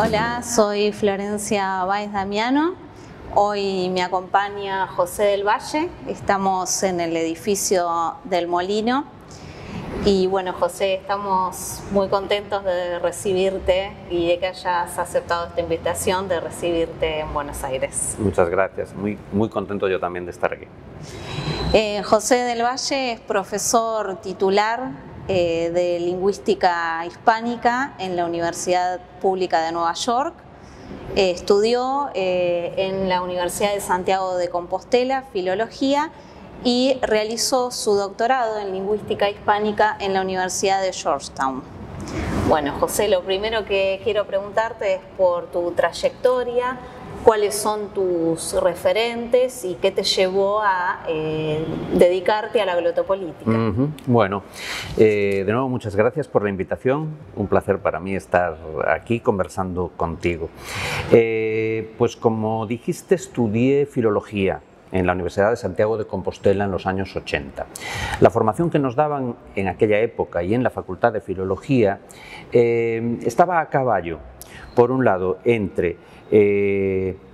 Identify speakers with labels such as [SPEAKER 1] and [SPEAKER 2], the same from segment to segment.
[SPEAKER 1] Hola, soy Florencia Báez Damiano. Hoy me acompaña José del Valle. Estamos en el edificio del Molino. Y bueno, José, estamos muy contentos de recibirte y de que hayas aceptado esta invitación de recibirte en Buenos Aires.
[SPEAKER 2] Muchas gracias, muy contento yo también de estar aquí.
[SPEAKER 1] José del Valle es profesor titular de Lingüística Hispánica en la Universidad Pública de Nueva York. Estudió en la Universidad de Santiago de Compostela Filología y realizó su doctorado en Lingüística Hispánica en la Universidad de Georgetown. Bueno, José, lo primero que quiero preguntarte es por tu trayectoria, cuáles son tus referentes y qué te llevó a dedicarte a la glotopolítica.
[SPEAKER 2] Bueno, de nuevo muchas gracias por la invitación, un placer para mí estar aquí conversando contigo. Pues como dijiste, estudié filología en la Universidad de Santiago de Compostela en los años 80. La formación que nos daban en aquella época y en la Facultad de Filología estaba a caballo, por un lado, entre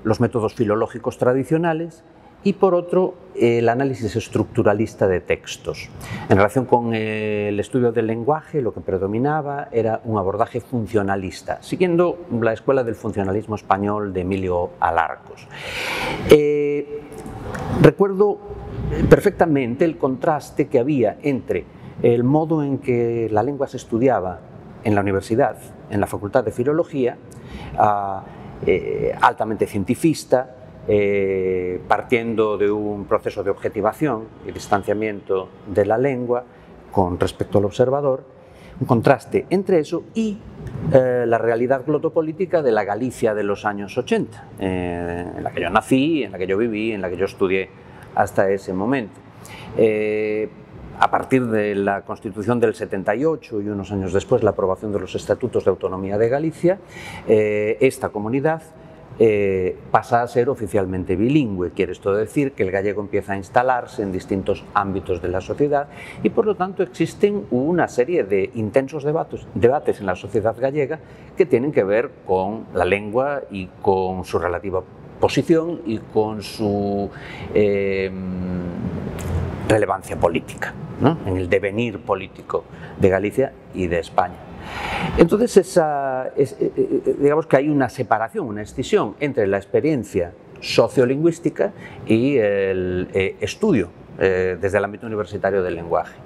[SPEAKER 2] los métodos filológicos tradicionales y por otro el análisis estructuralista de textos. En relación con el estudio del lenguaje, lo que predominaba era un abordaje funcionalista, siguiendo la escuela del funcionalismo español de Emilio Alarcos. Recuerdo perfectamente el contraste que había entre el modo en que la lengua se estudiaba en la universidad, en la Facultad de Filología, altamente cientifista, partiendo de un proceso de objetivación y distanciamiento de la lengua con respecto al observador, un contraste entre eso y la realidad glotopolítica de la Galicia de los años 80, en la que yo nací, en la que yo viví, en la que yo estudié hasta ese momento. A partir de la Constitución del 78 y unos años después la aprobación de los Estatutos de Autonomía de Galicia, esta comunidad pasa a ser oficialmente bilingüe. Quiere esto decir que el gallego empieza a instalarse en distintos ámbitos de la sociedad y por lo tanto existen una serie de intensos debates en la sociedad gallega que tienen que ver con la lengua y con su relativa posición y con su relevancia política, ¿no?, en el devenir político de Galicia y de España. Entonces, digamos que hay una separación, una escisión entre la experiencia sociolingüística y el estudio desde el ámbito universitario del lenguaje.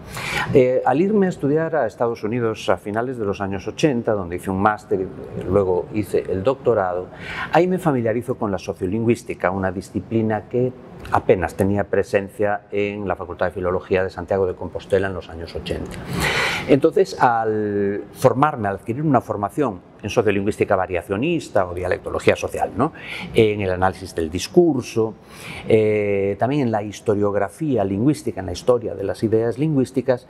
[SPEAKER 2] Al irme a estudiar a Estados Unidos a finales de los años 80, donde hice un máster y luego hice el doctorado, ahí me familiarizo con la sociolingüística, una disciplina que apenas tenía presencia en la Facultad de Filología de Santiago de Compostela en los años 80. Entonces, al formarme, al adquirir una formación en sociolingüística variacionista o dialectología social, ¿no?, en el análisis del discurso, también en la historiografía lingüística, en la historia de las ideas lingüísticas,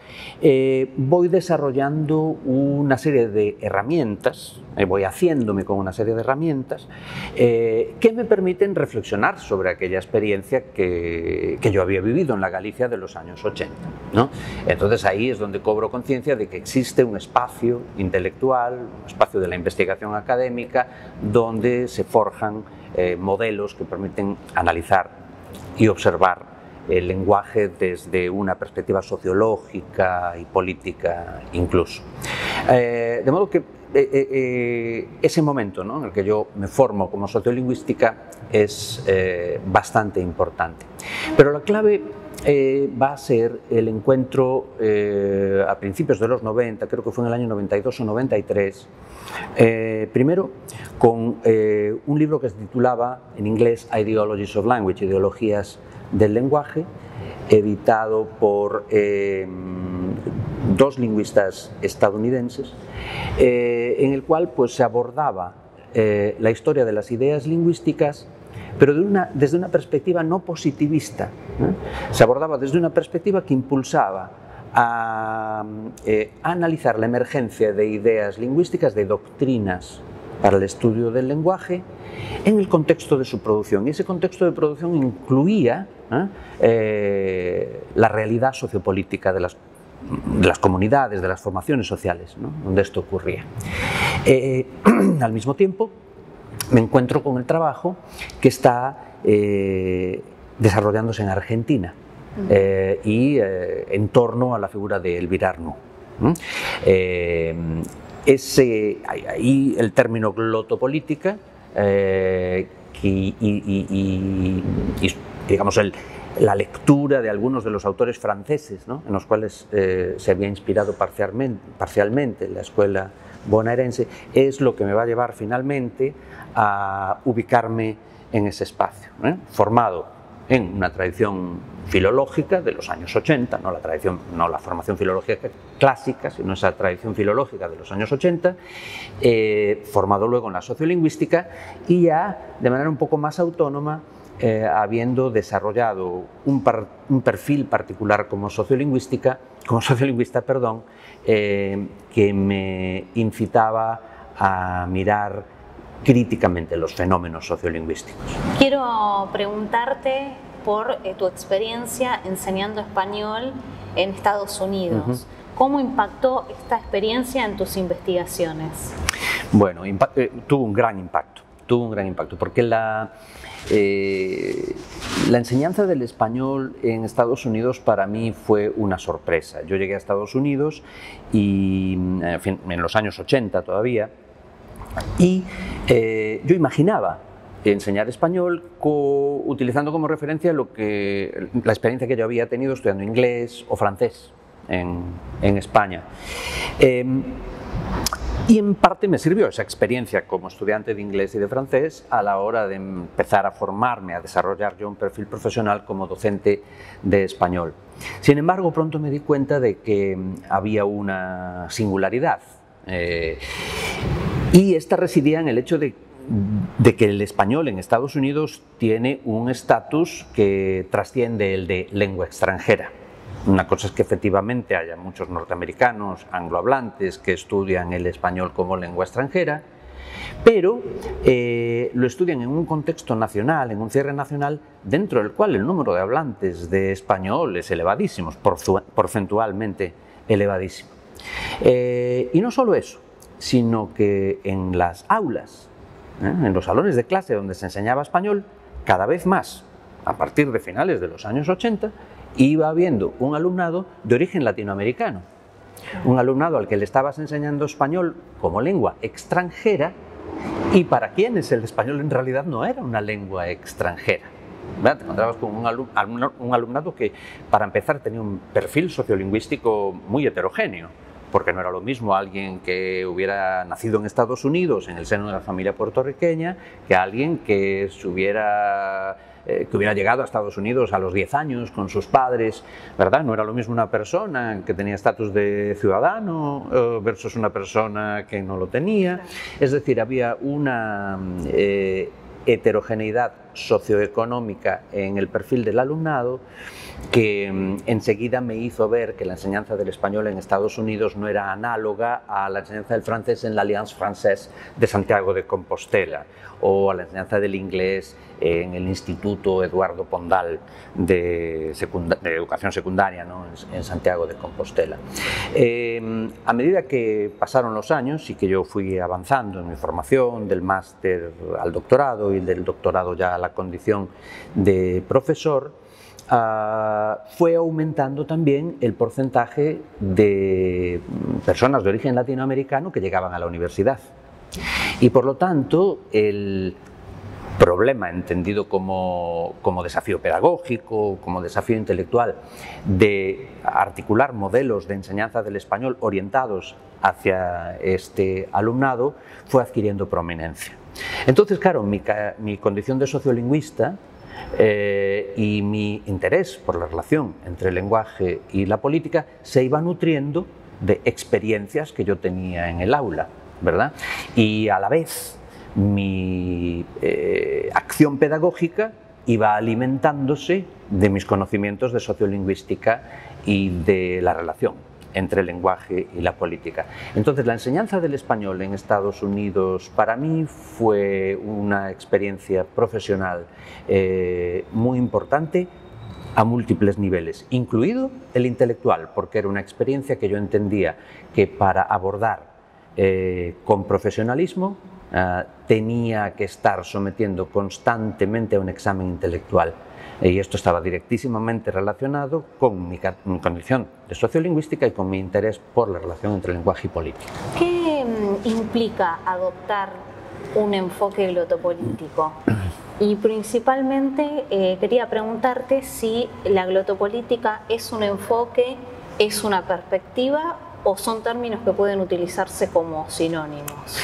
[SPEAKER 2] voy desarrollando una serie de herramientas, voy haciéndome con una serie de herramientas que me permiten reflexionar sobre aquella experiencia que yo había vivido en la Galicia de los años 80, ¿no? Entonces ahí es donde cobro conciencia de que existe un espacio intelectual, un espacio de la investigación académica, donde se forjan modelos que permiten analizar y observar el lenguaje desde una perspectiva sociológica y política incluso. De modo que ese momento, ¿no?, en el que yo me formo como sociolingüística es bastante importante. Pero la clave va a ser el encuentro a principios de los 90, creo que fue en el año 92 o 93, primero con un libro que se titulaba en inglés Ideologies of Language, Ideologías del lenguaje, editado por dos lingüistas estadounidenses, en el cual pues, se abordaba la historia de las ideas lingüísticas, pero desde una perspectiva no positivista. Se abordaba desde una perspectiva que impulsaba a analizar la emergencia de ideas lingüísticas, de doctrinas para el estudio del lenguaje, en el contexto de su producción. Y ese contexto de producción incluía la realidad sociopolítica de las comunidades, de las formaciones sociales, ¿no?, donde esto ocurría. Al mismo tiempo, me encuentro con el trabajo que está desarrollándose en Argentina y en torno a la figura de Elvira Arnoux. Ahí el término glotopolítica y digamos la lectura de algunos de los autores franceses, ¿no?, en los cuales se había inspirado parcialmente la escuela bonaerense, es lo que me va a llevar finalmente a ubicarme en ese espacio, formado en una tradición filológica de los años 80, no la formación filológica clásica, sino esa tradición filológica de los años 80, formado luego en la sociolingüística y ya de manera un poco más autónoma, habiendo desarrollado un perfil particular como sociolingüista, que me incitaba a mirar críticamente los fenómenos sociolingüísticos.
[SPEAKER 1] Quiero preguntarte por tu experiencia enseñando español en Estados Unidos. ¿Cómo impactó esta experiencia en tus investigaciones?
[SPEAKER 2] Bueno, tuvo un gran impacto, porque la enseñanza del español en Estados Unidos para mí fue una sorpresa. Yo llegué a Estados Unidos y, en los años 80 todavía, y yo imaginaba enseñar español utilizando como referencia la experiencia que yo había tenido estudiando inglés o francés en España. Y en parte me sirvió esa experiencia como estudiante de inglés y de francés a la hora de empezar a formarme, a desarrollar yo un perfil profesional como docente de español. Sin embargo, pronto me di cuenta de que había una singularidad y esta residía en el hecho de que el español en Estados Unidos tiene un estatus que trasciende el de lengua extranjera. Una cosa es que efectivamente haya muchos norteamericanos anglohablantes que estudian el español como lengua extranjera, pero lo estudian en un contexto nacional, en un cierre nacional, dentro del cual el número de hablantes de español es elevadísimo, porcentualmente elevadísimo. Y no solo eso, sino que en las aulas, en los salones de clase donde se enseñaba español, cada vez más, a partir de finales de los años 80, iba habiendo un alumnado de origen latinoamericano, un alumnado al que le estabas enseñando español como lengua extranjera y para quienes el español en realidad no era una lengua extranjera. ¿Verdad? Te encontrabas con un alumnado que, para empezar, tenía un perfil sociolingüístico muy heterogéneo, porque no era lo mismo alguien que hubiera nacido en Estados Unidos en el seno de la familia puertorriqueña que alguien que hubiera llegado a Estados Unidos a los 10 años con sus padres, ¿verdad? No era lo mismo una persona que tenía estatus de ciudadano versus una persona que no lo tenía. Es decir, había una heterogeneidad socioeconómica en el perfil del alumnado que enseguida me hizo ver que la enseñanza del español en Estados Unidos no era análoga a la enseñanza del francés en la Alliance Française de Santiago de Compostela o a la enseñanza del inglés en el Instituto Eduardo Pondal de Educación Secundaria, ¿no?, en Santiago de Compostela. A medida que pasaron los años y que yo fui avanzando en mi formación, del máster al doctorado y del doctorado ya a la condición de profesor, fue aumentando también el porcentaje de personas de origen latinoamericano que llegaban a la universidad. Y por lo tanto, el problema entendido como desafío pedagógico, como desafío intelectual, de articular modelos de enseñanza del español orientados hacia este alumnado, fue adquiriendo prominencia. Entonces, claro, mi condición de sociolingüista y mi interés por la relación entre el lenguaje y la política se iba nutriendo de experiencias que yo tenía en el aula, ¿verdad? Y a la vez mi acción pedagógica iba alimentándose de mis conocimientos de sociolingüística y de la relación entre el lenguaje y la política. Entonces, la enseñanza del español en Estados Unidos para mí fue una experiencia profesional muy importante a múltiples niveles, incluido el intelectual, porque era una experiencia que yo entendía que para abordar con profesionalismo tenía que estar sometiendo constantemente a un examen intelectual. Y esto estaba directísimamente relacionado con mi condición de sociolingüística y con mi interés por la relación entre lenguaje y política.
[SPEAKER 1] ¿Qué implica adoptar un enfoque glotopolítico? Y principalmente quería preguntarte si la glotopolítica es un enfoque, es una perspectiva o son términos que pueden utilizarse como sinónimos.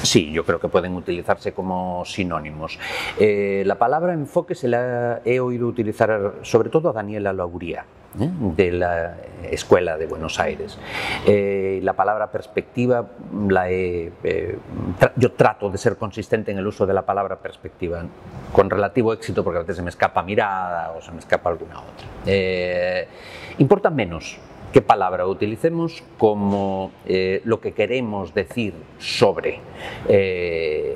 [SPEAKER 2] Sí, yo creo que pueden utilizarse como sinónimos. La palabra enfoque se la he oído utilizar sobre todo a Daniela Lauría, de la Escuela de Buenos Aires. La palabra perspectiva yo trato de ser consistente en el uso de la palabra perspectiva, con relativo éxito, porque a veces se me escapa mirada o se me escapa alguna otra. Importa menos qué palabra utilicemos como lo que queremos decir sobre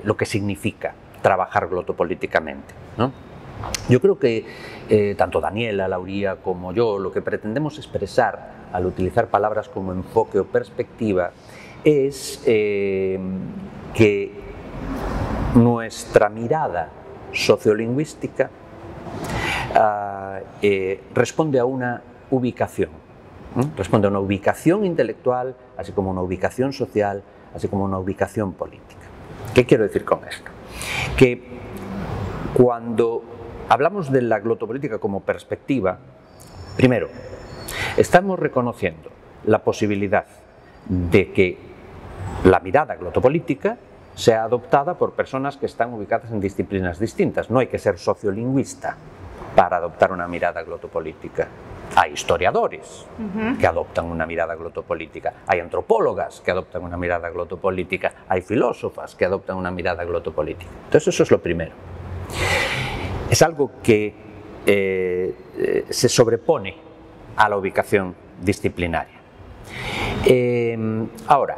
[SPEAKER 2] lo que significa trabajar glotopolíticamente, ¿no? Yo creo que tanto Daniela Lauría como yo lo que pretendemos expresar al utilizar palabras como enfoque o perspectiva es que nuestra mirada sociolingüística responde a una ubicación. Responde a una ubicación intelectual, así como una ubicación social, así como una ubicación política. ¿Qué quiero decir con esto? Que cuando hablamos de la glotopolítica como perspectiva, primero, estamos reconociendo la posibilidad de que la mirada glotopolítica sea adoptada por personas que están ubicadas en disciplinas distintas. No hay que ser sociolingüista para adoptar una mirada glotopolítica. Hay historiadores que adoptan una mirada glotopolítica, hay antropólogas que adoptan una mirada glotopolítica, hay filósofas que adoptan una mirada glotopolítica. Entonces eso es lo primero. Es algo que se sobrepone a la ubicación disciplinaria. Ahora,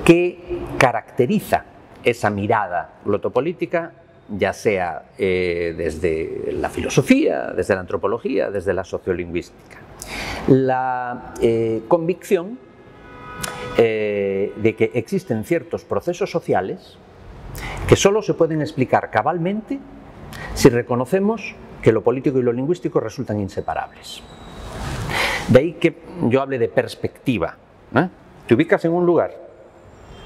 [SPEAKER 2] ¿qué caracteriza esa mirada glotopolítica? Ya sea desde la filosofía, desde la antropología, desde la sociolingüística. La convicción de que existen ciertos procesos sociales que solo se pueden explicar cabalmente si reconocemos que lo político y lo lingüístico resultan inseparables. De ahí que yo hable de perspectiva. Te ubicas en un lugar,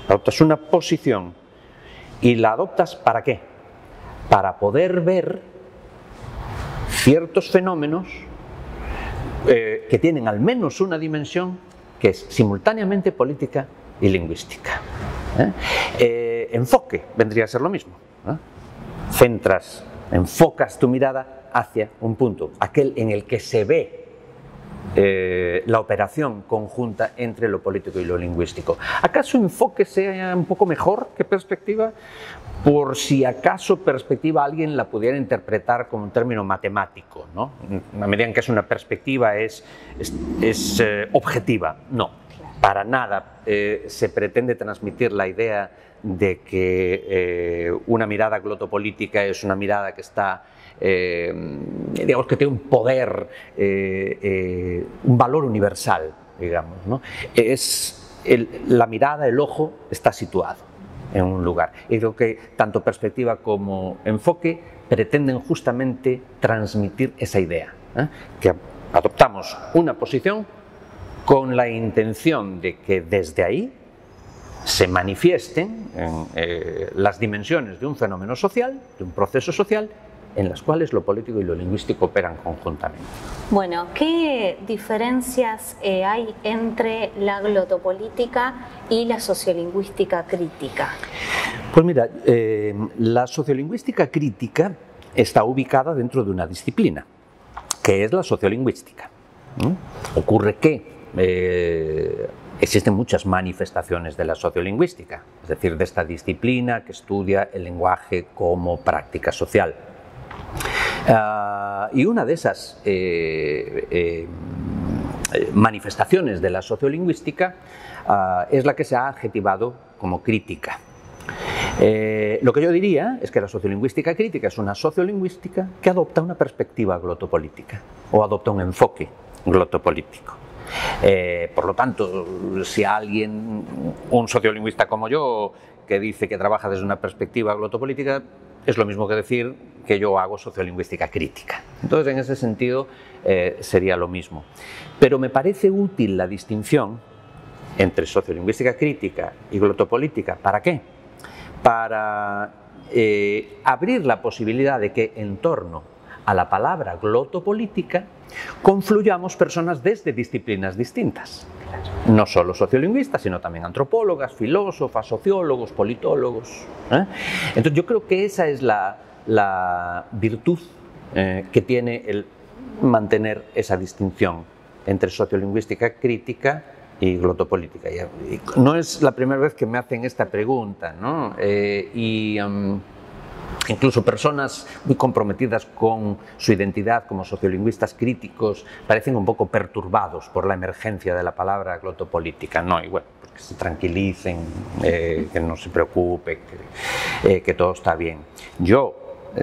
[SPEAKER 2] adoptas una posición y la adoptas ¿para qué? Para poder ver ciertos fenómenos que tienen al menos una dimensión que es simultáneamente política y lingüística. Enfoque vendría a ser lo mismo. Enfocas tu mirada hacia un punto, aquel en el que se ve la operación conjunta entre lo político y lo lingüístico. ¿Acaso enfoque sea un poco mejor que perspectiva? Por si acaso perspectiva alguien la pudiera interpretar como un término matemático, ¿no? En la medida en que es una perspectiva es objetiva. No, para nada se pretende transmitir la idea de que una mirada glotopolítica es una mirada que está, digamos, que tiene un poder, un valor universal, digamos, ¿no? La mirada, el ojo, está situado en un lugar. Y creo que tanto perspectiva como enfoque pretenden justamente transmitir esa idea, que adoptamos una posición con la intención de que desde ahí se manifiesten las dimensiones de un fenómeno social, de un proceso social, en las cuales lo político y lo lingüístico operan conjuntamente.
[SPEAKER 1] Bueno, ¿qué diferencias hay entre la glotopolítica y la sociolingüística crítica?
[SPEAKER 2] Pues mira, la sociolingüística crítica está ubicada dentro de una disciplina, que es la sociolingüística. Ocurre que existen muchas manifestaciones de la sociolingüística, es decir, de esta disciplina que estudia el lenguaje como práctica social. Y una de esas manifestaciones de la sociolingüística es la que se ha adjetivado como crítica. Lo que yo diría es que la sociolingüística crítica es una sociolingüística que adopta una perspectiva glotopolítica o adopta un enfoque glotopolítico. Por lo tanto, si alguien, un sociolingüista como yo, que dice que trabaja desde una perspectiva glotopolítica, es lo mismo que decir que yo hago sociolingüística crítica. Entonces, en ese sentido, sería lo mismo. Pero me parece útil la distinción entre sociolingüística crítica y glotopolítica. ¿Para qué? Para abrir la posibilidad de que en torno a la palabra glotopolítica confluyamos personas desde disciplinas distintas. No solo sociolingüistas, sino también antropólogas, filósofas, sociólogos, politólogos. Entonces yo creo que esa es la virtud que tiene el mantener esa distinción entre sociolingüística crítica y glotopolítica. Y no es la primera vez que me hacen esta pregunta, ¿no? Incluso personas muy comprometidas con su identidad como sociolingüistas críticos parecen un poco perturbados por la emergencia de la palabra glotopolítica. No, y bueno, pues que se tranquilicen, que no se preocupe, que todo está bien. Yo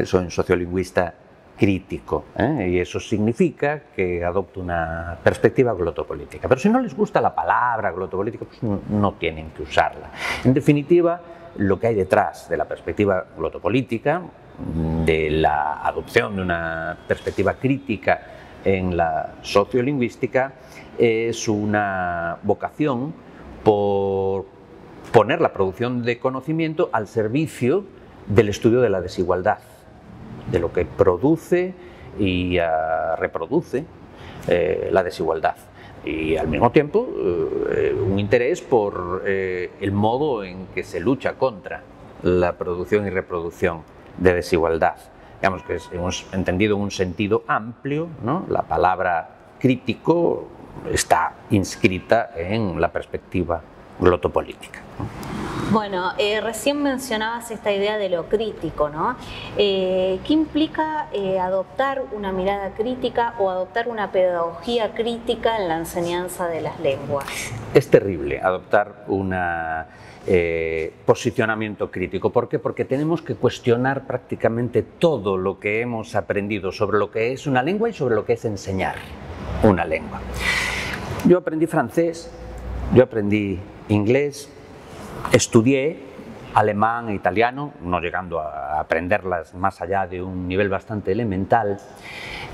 [SPEAKER 2] soy un sociolingüista crítico, y eso significa que adopto una perspectiva glotopolítica. Pero si no les gusta la palabra glotopolítica, pues no tienen que usarla. En definitiva, lo que hay detrás de la perspectiva glotopolítica, de la adopción de una perspectiva crítica en la sociolingüística, es una vocación por poner la producción de conocimiento al servicio del estudio de la desigualdad, de lo que produce y reproduce la desigualdad. Y al mismo tiempo un interés por el modo en que se lucha contra la producción y reproducción de desigualdad. Digamos que hemos entendido en un sentido amplio, ¿no? La palabra crítico está inscrita en la perspectiva glotopolítica.
[SPEAKER 1] Bueno, recién mencionabas esta idea de lo crítico, ¿no? ¿Qué implica adoptar una mirada crítica o adoptar una pedagogía crítica en la enseñanza de las lenguas?
[SPEAKER 2] Es terrible adoptar un posicionamiento crítico. ¿Por qué? Porque tenemos que cuestionar prácticamente todo lo que hemos aprendido sobre lo que es una lengua y sobre lo que es enseñar una lengua. Yo aprendí francés, yo aprendí inglés, estudié alemán e italiano, no llegando a aprenderlas más allá de un nivel bastante elemental,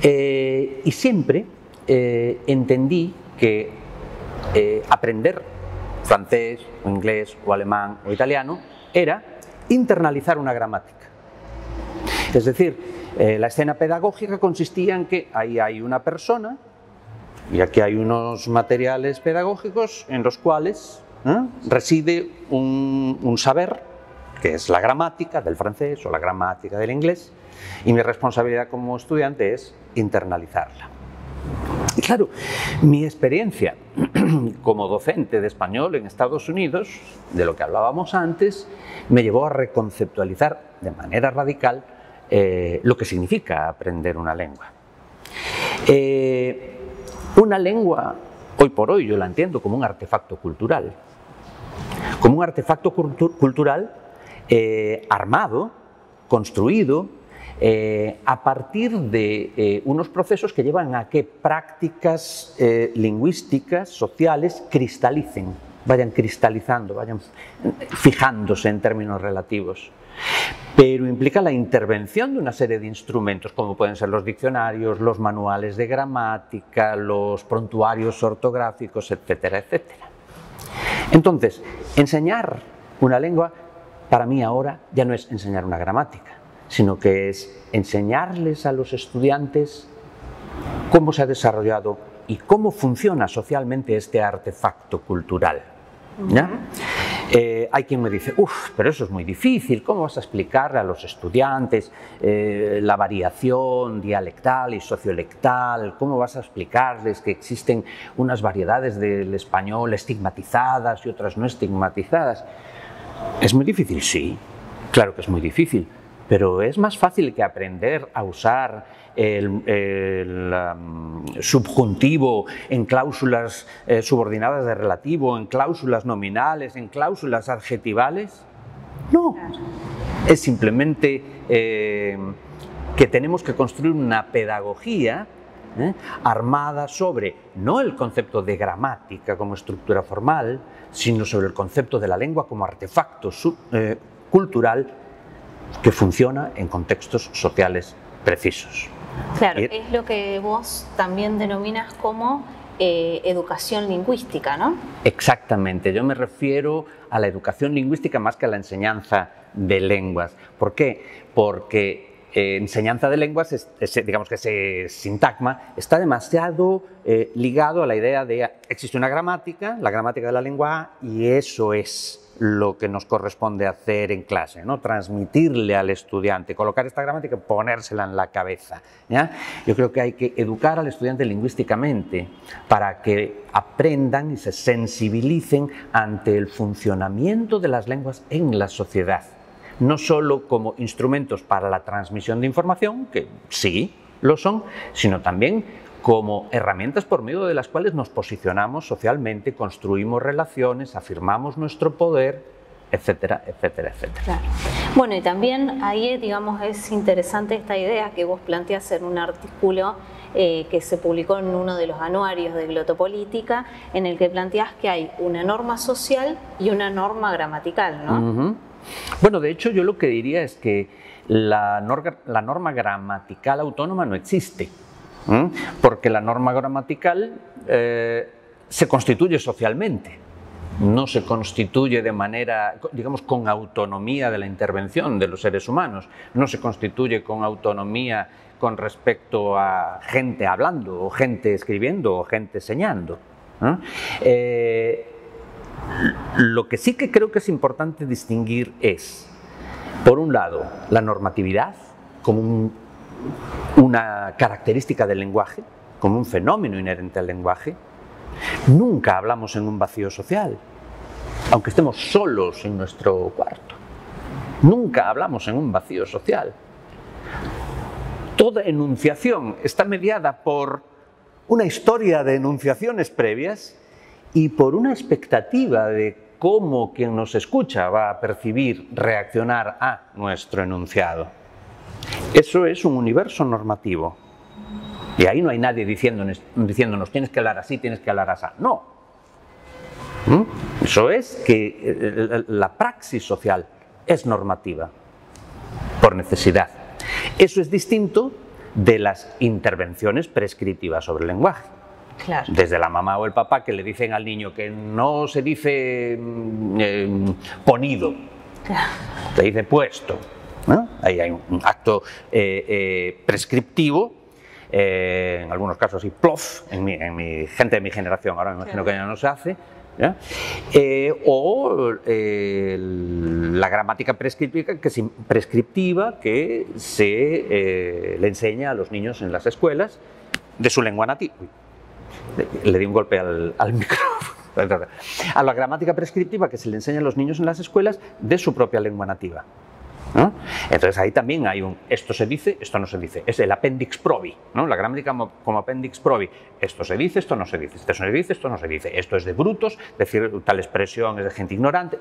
[SPEAKER 2] y siempre entendí que aprender francés, o inglés, o alemán, o italiano era internalizar una gramática. Es decir, la escena pedagógica consistía en que ahí hay una persona y aquí hay unos materiales pedagógicos en los cuales reside un saber, que es la gramática del francés o la gramática del inglés, y mi responsabilidad como estudiante es internalizarla. Y claro, mi experiencia como docente de español en Estados Unidos, de lo que hablábamos antes, me llevó a reconceptualizar de manera radical lo que significa aprender una lengua. Una lengua, hoy por hoy, yo la entiendo como un artefacto cultural. Como un artefacto cultural armado, construido, a partir de unos procesos que llevan a que prácticas lingüísticas, sociales, cristalicen, vayan cristalizando, vayan fijándose en términos relativos. Pero implica la intervención de una serie de instrumentos, como pueden ser los diccionarios, los manuales de gramática, los prontuarios ortográficos, etcétera, etcétera. Entonces, enseñar una lengua, para mí ahora, ya no es enseñar una gramática, sino que es enseñarles a los estudiantes cómo se ha desarrollado y cómo funciona socialmente este artefacto cultural, ¿ya? Hay quien me dice, uff, pero eso es muy difícil, ¿cómo vas a explicarle a los estudiantes la variación dialectal y sociolectal? ¿Cómo vas a explicarles que existen unas variedades del español estigmatizadas y otras no estigmatizadas? ¿Es muy difícil? Sí, claro que es muy difícil, pero es más fácil que aprender a usar el subjuntivo en cláusulas subordinadas de relativo, en cláusulas nominales, en cláusulas adjetivales. No, es simplemente que tenemos que construir una pedagogía armada sobre no el concepto de gramática como estructura formal, sino sobre el concepto de la lengua como artefacto cultural que funciona en contextos sociales precisos.
[SPEAKER 1] Claro, es lo que vos también denominas como educación lingüística, ¿no?
[SPEAKER 2] Exactamente, yo me refiero a la educación lingüística más que a la enseñanza de lenguas. ¿Por qué? Porque enseñanza de lenguas, digamos que ese sintagma está demasiado ligado a la idea de existe una gramática, la gramática de la lengua, y eso es lo que nos corresponde hacer en clase, ¿no? Transmitirle al estudiante, colocar esta gramática y ponérsela en la cabeza, ¿ya? Yo creo que hay que educar al estudiante lingüísticamente para que aprendan y se sensibilicen ante el funcionamiento de las lenguas en la sociedad, no solo como instrumentos para la transmisión de información, que sí lo son, sino también como herramientas por medio de las cuales nos posicionamos socialmente, construimos relaciones, afirmamos nuestro poder, etcétera, etcétera, etcétera.
[SPEAKER 1] Claro. Bueno, y también ahí, digamos, es interesante esta idea que vos planteás en un artículo que se publicó en uno de los anuarios de Glotopolítica, en el que planteás que hay una norma social y una norma gramatical, ¿no?
[SPEAKER 2] Bueno, de hecho, yo lo que diría es que la norma gramatical autónoma no existe. Porque la norma gramatical se constituye socialmente, no se constituye de manera, digamos, con autonomía de la intervención de los seres humanos, no se constituye con autonomía con respecto a gente hablando, o gente escribiendo, o gente enseñando. Lo que sí que creo que es importante distinguir es, por un lado, la normatividad como una característica del lenguaje, como un fenómeno inherente al lenguaje. Nunca hablamos en un vacío social, aunque estemos solos en nuestro cuarto. Nunca hablamos en un vacío social. Toda enunciación está mediada por una historia de enunciaciones previas y por una expectativa de cómo quien nos escucha va a percibir, reaccionar a nuestro enunciado. Eso es un universo normativo. Y ahí no hay nadie diciéndonos tienes que hablar así, tienes que hablar así. No. Eso es que la praxis social es normativa, por necesidad. Eso es distinto de las intervenciones prescriptivas sobre el lenguaje.
[SPEAKER 1] Claro.
[SPEAKER 2] Desde la mamá o el papá que le dicen al niño que no se dice ponido, claro, se dice puesto. ¿No? Ahí hay un acto prescriptivo, en algunos casos y plof, en mi gente de mi generación, ahora me imagino que ya no se hace, ¿ya? O la gramática prescriptiva que se le enseña a los niños en las escuelas de su lengua nativa. Le di un golpe al micrófono. A la gramática prescriptiva que se le enseña a los niños en las escuelas de su propia lengua nativa, ¿no? Entonces ahí también hay un esto se dice, esto no se dice, es el appendix probi, ¿no? La gramática como appendix probi, esto se dice, esto no se dice, esto se dice, esto no se dice, esto es de brutos, decir tal expresión es de gente ignorante,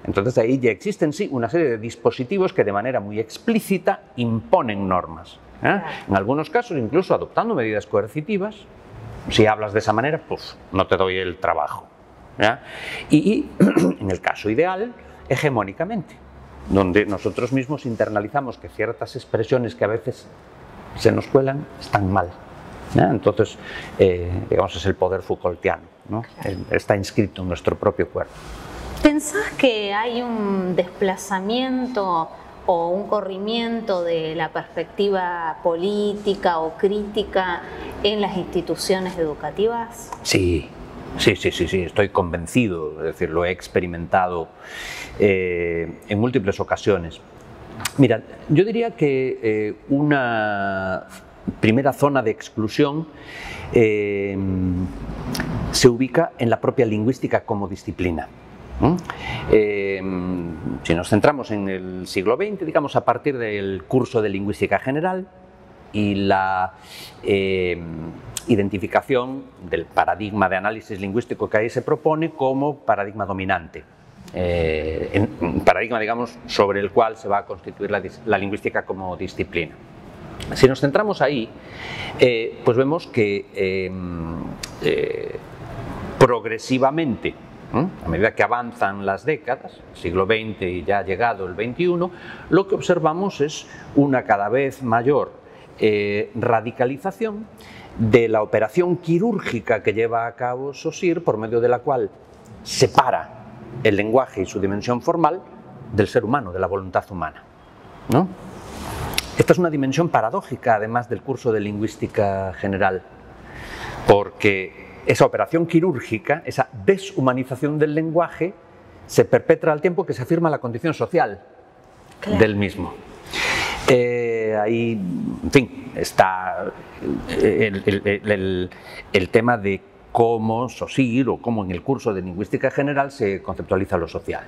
[SPEAKER 2] Entonces ahí ya existen sí una serie de dispositivos que de manera muy explícita imponen normas, en algunos casos incluso adoptando medidas coercitivas. Si hablas de esa manera, pues no te doy el trabajo, ¿ya? Y en el caso ideal, hegemónicamente, donde nosotros mismos internalizamos que ciertas expresiones que a veces se nos cuelan están mal, ¿ya? Entonces, digamos, es el poder Foucaultiano, ¿no? Está inscrito en nuestro propio cuerpo.
[SPEAKER 1] ¿Pensás que hay un desplazamiento o un corrimiento de la perspectiva política o crítica en las instituciones educativas?
[SPEAKER 2] Sí, Sí, estoy convencido, es decir, lo he experimentado en múltiples ocasiones. Mira, yo diría que una primera zona de exclusión se ubica en la propia lingüística como disciplina. Si nos centramos en el siglo XX, digamos a partir del curso de Lingüística General y la identificación del paradigma de análisis lingüístico que ahí se propone como paradigma dominante, un paradigma, digamos, sobre el cual se va a constituir la lingüística como disciplina. Si nos centramos ahí, pues vemos que progresivamente, a medida que avanzan las décadas, siglo XX y ya ha llegado el XXI, lo que observamos es una cada vez mayor radicalización de la operación quirúrgica que lleva a cabo Saussure, por medio de la cual separa el lenguaje y su dimensión formal del ser humano, de la voluntad humana, ¿no? Esta es una dimensión paradójica, además del curso de Lingüística General, porque esa operación quirúrgica, esa deshumanización del lenguaje, se perpetra al tiempo que se afirma la condición social del mismo. Ahí, en fin, está el tema de cómo Saussure o cómo en el curso de Lingüística General se conceptualiza lo social.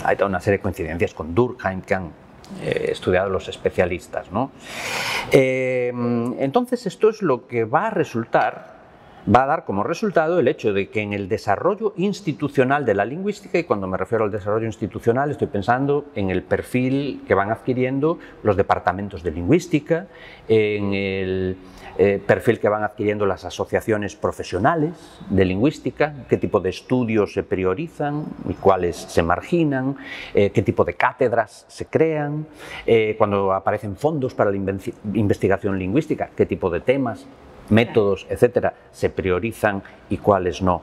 [SPEAKER 2] Hay toda una serie de coincidencias con Durkheim que han estudiado los especialistas, ¿no? Entonces esto es lo que va a dar como resultado el hecho de que en el desarrollo institucional de la lingüística, y cuando me refiero al desarrollo institucional estoy pensando en el perfil que van adquiriendo los departamentos de lingüística, en el perfil que van adquiriendo las asociaciones profesionales de lingüística, qué tipo de estudios se priorizan y cuáles se marginan, qué tipo de cátedras se crean, cuando aparecen fondos para la investigación lingüística, qué tipo de temas, métodos, etcétera, se priorizan y cuáles no.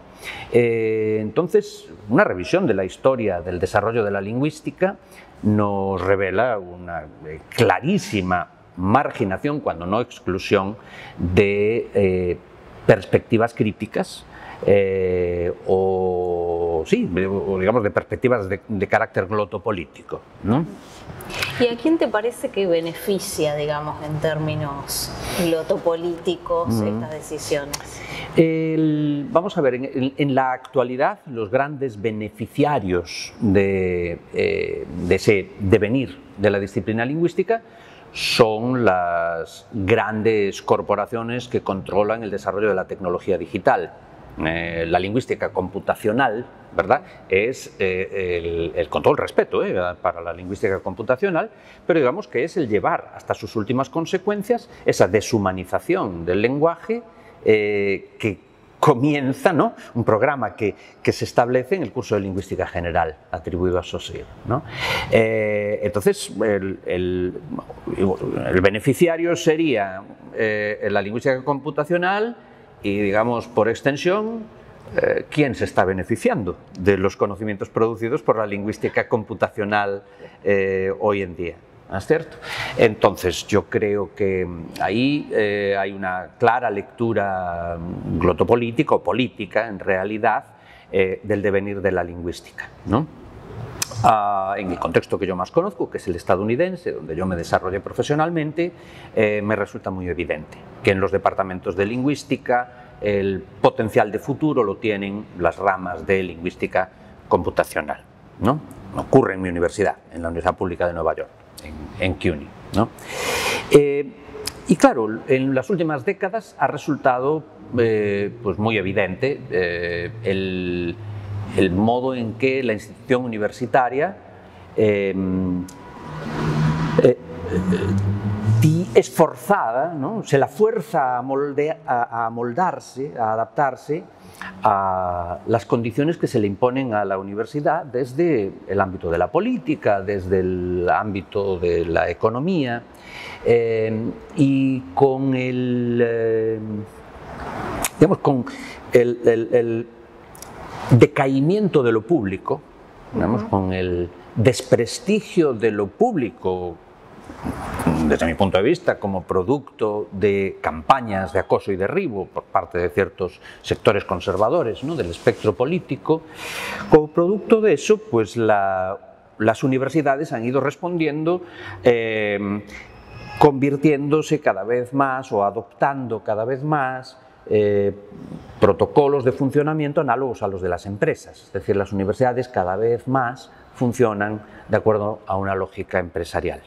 [SPEAKER 2] Entonces, una revisión de la historia del desarrollo de la lingüística nos revela una clarísima marginación, cuando no exclusión, de perspectivas críticas o digamos de perspectivas de carácter glotopolítico, ¿no?
[SPEAKER 1] ¿Y a quién te parece que beneficia, digamos, en términos glotopolíticos estas decisiones?
[SPEAKER 2] Vamos a ver, en la actualidad los grandes beneficiarios de ese devenir de la disciplina lingüística son las grandes corporaciones que controlan el desarrollo de la tecnología digital. La lingüística computacional, ¿verdad?, es con todo el respeto para la lingüística computacional, pero digamos que es el llevar hasta sus últimas consecuencias esa deshumanización del lenguaje que comienza, ¿no?, un programa que se establece en el curso de Lingüística General atribuido a Saussure, ¿no? Entonces, el beneficiario sería la lingüística computacional y, digamos, por extensión, ¿quién se está beneficiando de los conocimientos producidos por la lingüística computacional hoy en día? ¿No es cierto? Entonces, yo creo que ahí hay una clara lectura glotopolítica o política, en realidad, del devenir de la lingüística, ¿no? En el contexto que yo más conozco, que es el estadounidense, donde yo me desarrollé profesionalmente, me resulta muy evidente que en los departamentos de lingüística el potencial de futuro lo tienen las ramas de lingüística computacional, ¿no? Ocurre en mi universidad, en la Universidad Pública de Nueva York, en CUNY, ¿no? Y claro, en las últimas décadas ha resultado pues muy evidente el modo en que la institución universitaria es forzada, ¿no?, se la fuerza a moldarse, a adaptarse a las condiciones que se le imponen a la universidad desde el ámbito de la política, desde el ámbito de la economía, y con digamos, con el decaimiento de lo público, digamos, con el desprestigio de lo público desde mi punto de vista, como producto de campañas de acoso y derribo por parte de ciertos sectores conservadores, ¿no?, del espectro político, como producto de eso, pues las universidades han ido respondiendo, convirtiéndose cada vez más o adoptando cada vez más protocolos de funcionamiento análogos a los de las empresas. Es decir, las universidades cada vez más funcionan de acuerdo a una lógica empresarial.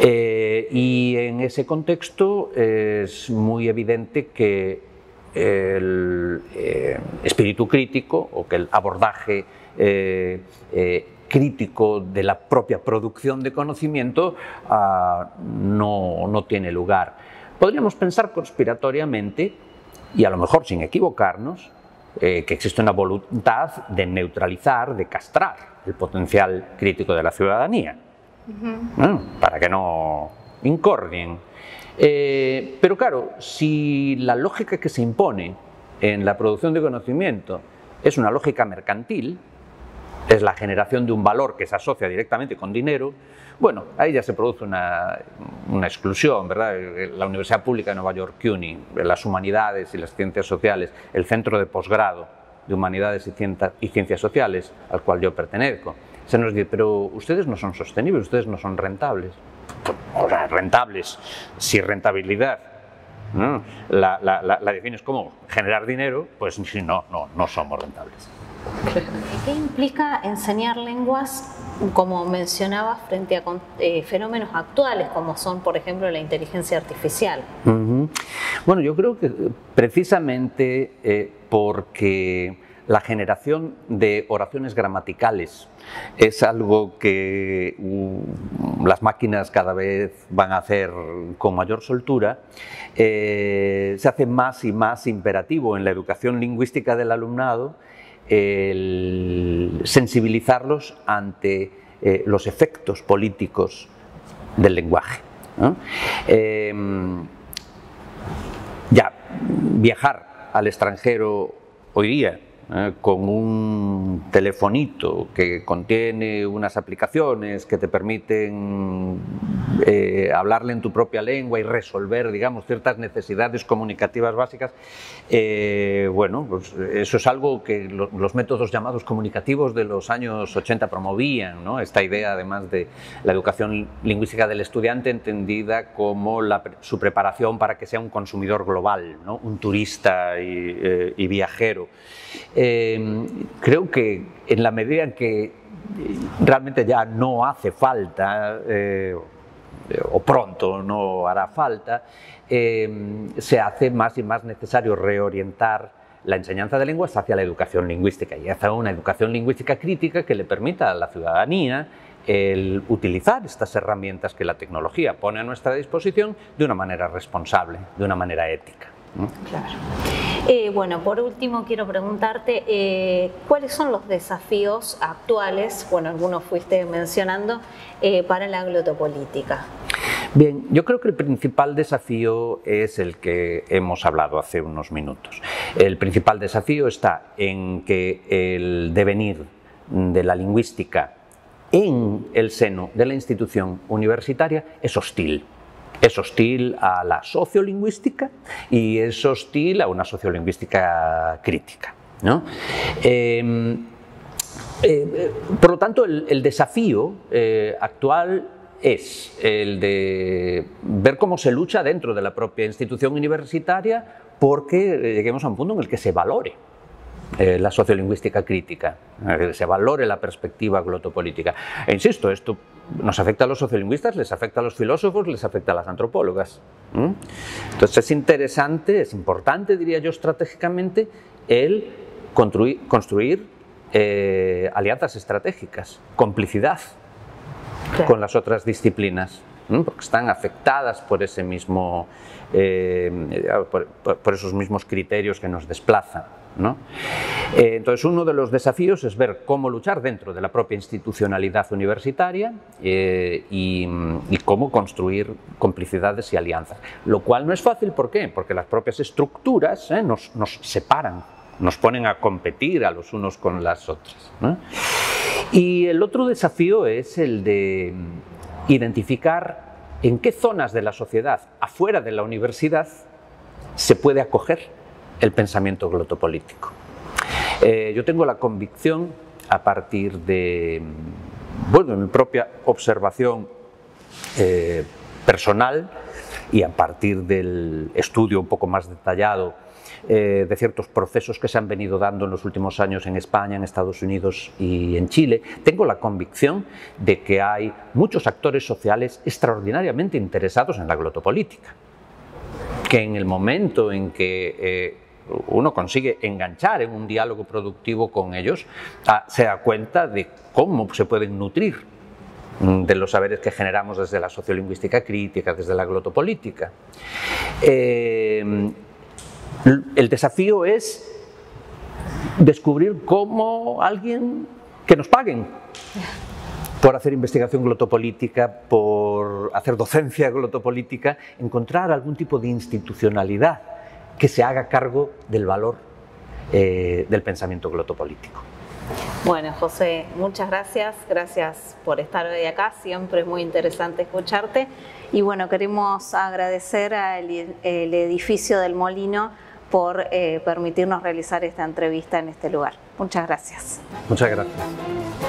[SPEAKER 2] Y en ese contexto es muy evidente que el espíritu crítico o que el abordaje crítico de la propia producción de conocimiento no tiene lugar. Podríamos pensar conspiratoriamente, y a lo mejor sin equivocarnos, que existe una voluntad de neutralizar, de castrar el potencial crítico de la ciudadanía, para que no incordien. Pero claro, si la lógica que se impone en la producción de conocimiento es una lógica mercantil, es la generación de un valor que se asocia directamente con dinero, bueno, ahí ya se produce una exclusión, ¿verdad? La Universidad Pública de Nueva York, CUNY, las humanidades y las ciencias sociales, el centro de posgrado de humanidades y ciencias sociales al cual yo pertenezco, se nos dice, pero ustedes no son sostenibles, ustedes no son rentables. O sea, rentables, sin rentabilidad, ¿no? La defines como generar dinero, pues si no somos rentables.
[SPEAKER 1] ¿Qué implica enseñar lenguas, como mencionaba, frente a fenómenos actuales, como son, por ejemplo, la inteligencia artificial?
[SPEAKER 2] Bueno, yo creo que precisamente porque la generación de oraciones gramaticales es algo que las máquinas cada vez van a hacer con mayor soltura, se hace más y más imperativo en la educación lingüística del alumnado el sensibilizarlos ante los efectos políticos del lenguaje, ¿no? Ya viajar al extranjero hoy día con un telefonito que contiene unas aplicaciones que te permiten hablarle en tu propia lengua y resolver, digamos, ciertas necesidades comunicativas básicas, bueno, pues eso es algo que los métodos llamados comunicativos de los años 80 promovían, ¿no? Esta idea, además de la educación lingüística del estudiante entendida como su preparación para que sea un consumidor global, ¿no?, un turista y viajero. Creo que en la medida en que realmente ya no hace falta, o pronto no hará falta, se hace más y más necesario reorientar la enseñanza de lenguas hacia la educación lingüística y hacia una educación lingüística crítica que le permita a la ciudadanía el utilizar estas herramientas que la tecnología pone a nuestra disposición de una manera responsable, de una manera ética.
[SPEAKER 1] Claro. Bueno, por último quiero preguntarte cuáles son los desafíos actuales, bueno, algunos fuiste mencionando, para la glotopolítica.
[SPEAKER 2] Bien, yo creo que el principal desafío es el que hemos hablado hace unos minutos. El principal desafío está en que el devenir de la lingüística en el seno de la institución universitaria es hostil. Es hostil a la sociolingüística y es hostil a una sociolingüística crítica, ¿no? Por lo tanto, el desafío actual es el de ver cómo se lucha dentro de la propia institución universitaria porque lleguemos a un punto en el que se valore la sociolingüística crítica, que se valore la perspectiva glotopolítica. E insisto, esto nos afecta a los sociolingüistas, les afecta a los filósofos, les afecta a las antropólogas. Entonces es interesante, es importante, diría yo, estratégicamente, el construir alianzas estratégicas, complicidad con las otras disciplinas, porque están afectadas por ese mismo, por esos mismos criterios que nos desplazan, ¿no? Entonces, uno de los desafíos es ver cómo luchar dentro de la propia institucionalidad universitaria y cómo construir complicidades y alianzas, lo cual no es fácil. ¿Por qué? Porque las propias estructuras nos separan, nos ponen a competir a los unos con las otras, ¿no? Y el otro desafío es el de identificar en qué zonas de la sociedad, afuera de la universidad, se puede acoger el pensamiento glotopolítico. Yo tengo la convicción, a partir de mi propia observación personal y a partir del estudio un poco más detallado de ciertos procesos que se han venido dando en los últimos años en España, en Estados Unidos y en Chile, tengo la convicción de que hay muchos actores sociales extraordinariamente interesados en la glotopolítica, que en el momento en que uno consigue enganchar en un diálogo productivo con ellos, se da cuenta de cómo se pueden nutrir de los saberes que generamos desde la sociolingüística crítica, desde la glotopolítica. El desafío es descubrir cómo alguien que nos paguen por hacer investigación glotopolítica, por hacer docencia glotopolítica, encontrar algún tipo de institucionalidad que se haga cargo del valor del pensamiento glotopolítico.
[SPEAKER 1] Bueno, José, muchas gracias. Gracias por estar hoy acá. Siempre es muy interesante escucharte. Y bueno, queremos agradecer al edificio del Molino por permitirnos realizar esta entrevista en este lugar. Muchas gracias.
[SPEAKER 2] Muchas gracias.